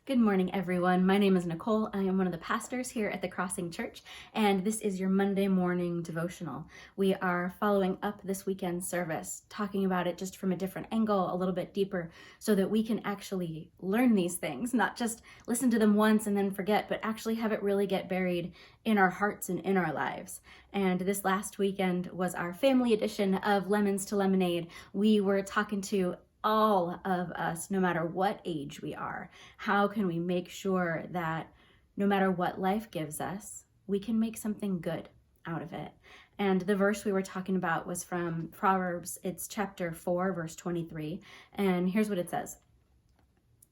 Good morning, everyone. My name is Nicole. I am one of the pastors here at the Crossing Church, and this is your Monday morning devotional. We are following up this weekend's service, talking about it just from a different angle, a little bit deeper, so that we can actually learn these things, not just listen to them once and then forget, but actually have it really get buried in our hearts and in our lives. And this last weekend was our family edition of Lemons to Lemonade. We were talking to all of us, no matter what age we are. How can we make sure that no matter what life gives us, we can make something good out of it? And the verse we were talking about was from Proverbs. It's chapter 4, verse 23. And here's what it says.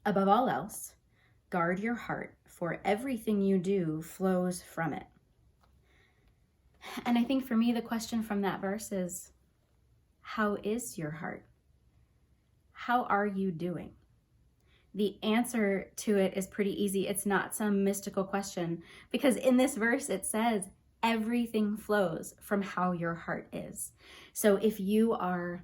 Above all else, guard your heart, for everything you do flows from it. And I think for me, the question from that verse is, how is your heart? How are you doing? The answer to it is pretty easy. It's not some mystical question, because in this verse it says everything flows from how your heart is. So if you are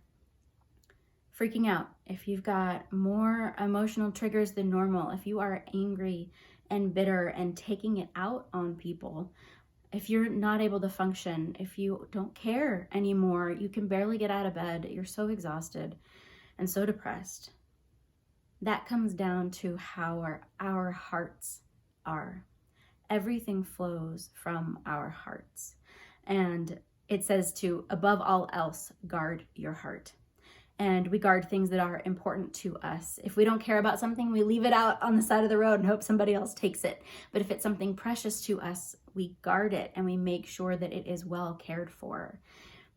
freaking out, if you've got more emotional triggers than normal, if you are angry and bitter and taking it out on people, if you're not able to function, if you don't care anymore, you can barely get out of bed, you're so exhausted and so depressed, that comes down to how our hearts are. Everything flows from our hearts. And it says to, above all else, guard your heart. And we guard things that are important to us. If we don't care about something, we leave it out on the side of the road and hope somebody else takes it. But if it's something precious to us, we guard it and we make sure that it is well cared for.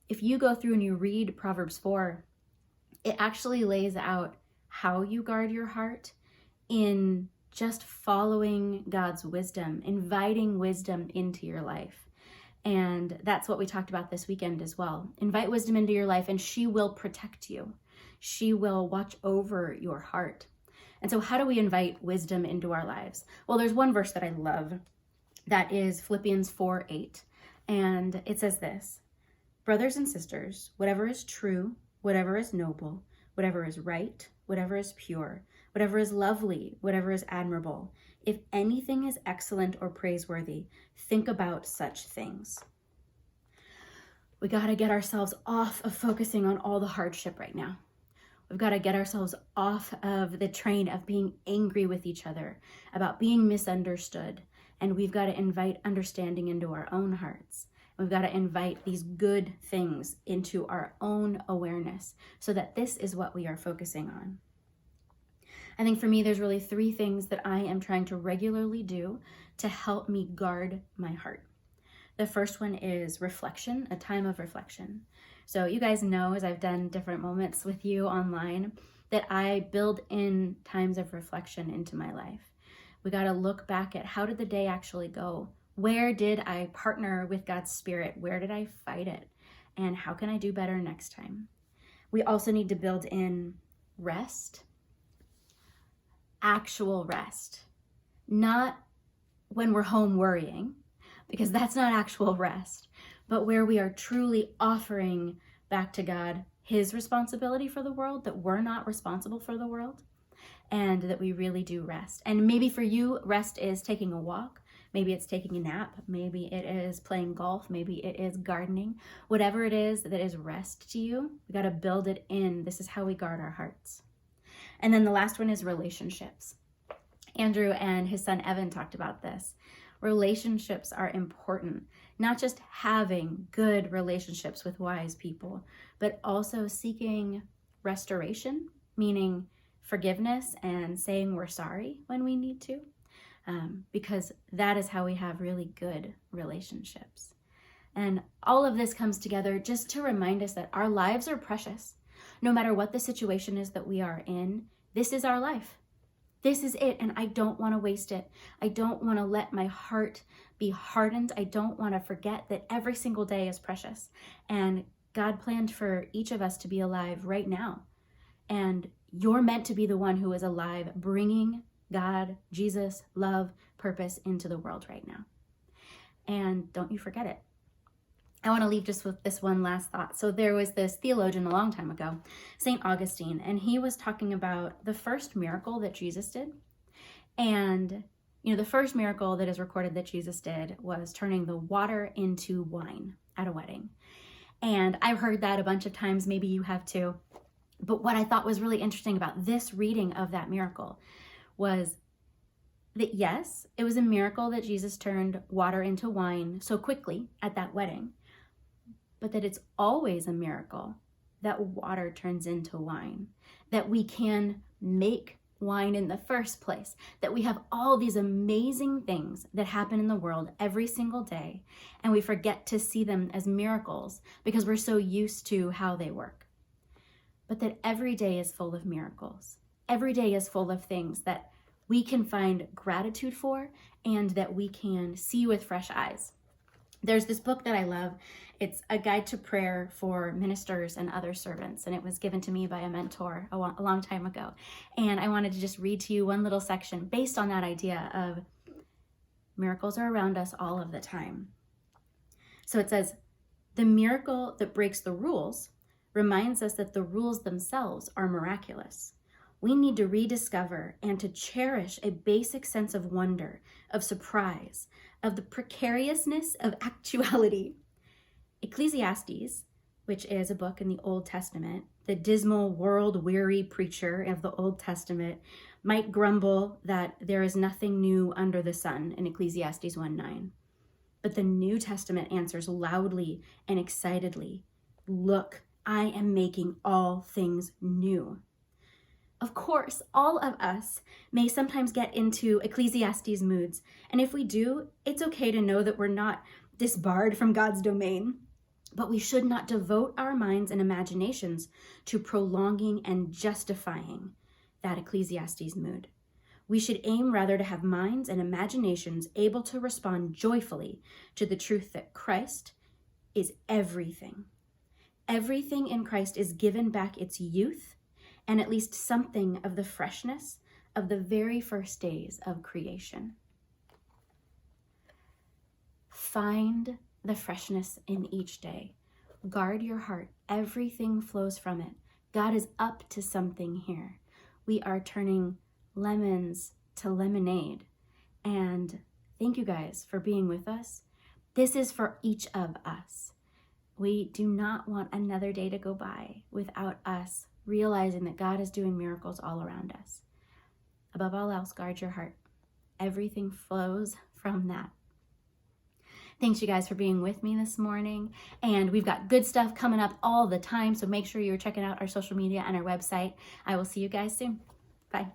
If you go through and you read Proverbs 4, it actually lays out how you guard your heart in just following God's wisdom, inviting wisdom into your life. And that's what we talked about this weekend as well. Invite wisdom into your life and she will protect you. She will watch over your heart. And so how do we invite wisdom into our lives? Well, there's one verse that I love. That is Philippians 4:8. And it says this, brothers and sisters, whatever is true, whatever is noble, whatever is right, whatever is pure, whatever is lovely, whatever is admirable, if anything is excellent or praiseworthy, think about such things. We got to get ourselves off of focusing on all the hardship right now. We've got to get ourselves off of the train of being angry with each other, about being misunderstood, and we've got to invite understanding into our own hearts. We've got to invite these good things into our own awareness so that this is what we are focusing on. I think for me, there's really 3 things that I am trying to regularly do to help me guard my heart. The first one is reflection, a time of reflection. So you guys know, as I've done different moments with you online, that I build in times of reflection into my life. We got to look back at how did the day actually go? Where did I partner with God's Spirit? Where did I fight it? And how can I do better next time? We also need to build in rest, actual rest, not when we're home worrying, because that's not actual rest, but where we are truly offering back to God his responsibility for the world, that we're not responsible for the world, and that we really do rest. And maybe for you, rest is taking a walk. Maybe it's taking a nap. Maybe it is playing golf. Maybe it is gardening. Whatever it is that is rest to you, we got to build it in. This is how we guard our hearts. And then the last one is relationships. Andrew and his son Evan talked about this. Relationships are important, not just having good relationships with wise people, but also seeking restoration, meaning forgiveness and saying we're sorry when we need to. Because that is how we have really good relationships. And all of this comes together just to remind us that our lives are precious. No matter what the situation is that we are in, this is our life. This is it, and I don't want to waste it. I don't want to let my heart be hardened. I don't want to forget that every single day is precious. And God planned for each of us to be alive right now. And you're meant to be the one who is alive, bringing God, Jesus, love, purpose into the world right now. And don't you forget it. I want to leave just with this one last thought. So there was this theologian a long time ago, St. Augustine, and he was talking about the first miracle that Jesus did. And, the first miracle that is recorded that Jesus did was turning the water into wine at a wedding. And I've heard that a bunch of times, maybe you have too. But what I thought was really interesting about this reading of that miracle was that, yes, it was a miracle that Jesus turned water into wine so quickly at that wedding, but that it's always a miracle that water turns into wine, that we can make wine in the first place, that we have all these amazing things that happen in the world every single day, and we forget to see them as miracles because we're so used to how they work. But that every day is full of miracles. Every day is full of things that we can find gratitude for and that we can see with fresh eyes. There's this book that I love. It's a guide to prayer for ministers and other servants, and it was given to me by a mentor a long time ago. And I wanted to just read to you one little section based on that idea of miracles are around us all of the time. So it says, the miracle that breaks the rules reminds us that the rules themselves are miraculous. We need to rediscover and to cherish a basic sense of wonder, of surprise, of the precariousness of actuality. Ecclesiastes, which is a book in the Old Testament, the dismal, world-weary preacher of the Old Testament, might grumble that there is nothing new under the sun in Ecclesiastes 1:9. But the New Testament answers loudly and excitedly, look, I am making all things new. Of course, all of us may sometimes get into Ecclesiastes moods, and if we do, it's okay to know that we're not disbarred from God's domain, but we should not devote our minds and imaginations to prolonging and justifying that Ecclesiastes mood. We should aim rather to have minds and imaginations able to respond joyfully to the truth that Christ is everything. Everything in Christ is given back its youth and at least something of the freshness of the very first days of creation. Find the freshness in each day. Guard your heart. Everything flows from it. God is up to something here. We are turning lemons to lemonade. And thank you guys for being with us. This is for each of us. We do not want another day to go by without us realizing that God is doing miracles all around us. Above all else, guard your heart. Everything flows from that. Thanks you guys for being with me this morning. And we've got good stuff coming up all the time, so make sure you're checking out our social media and our website. I will see you guys soon. Bye.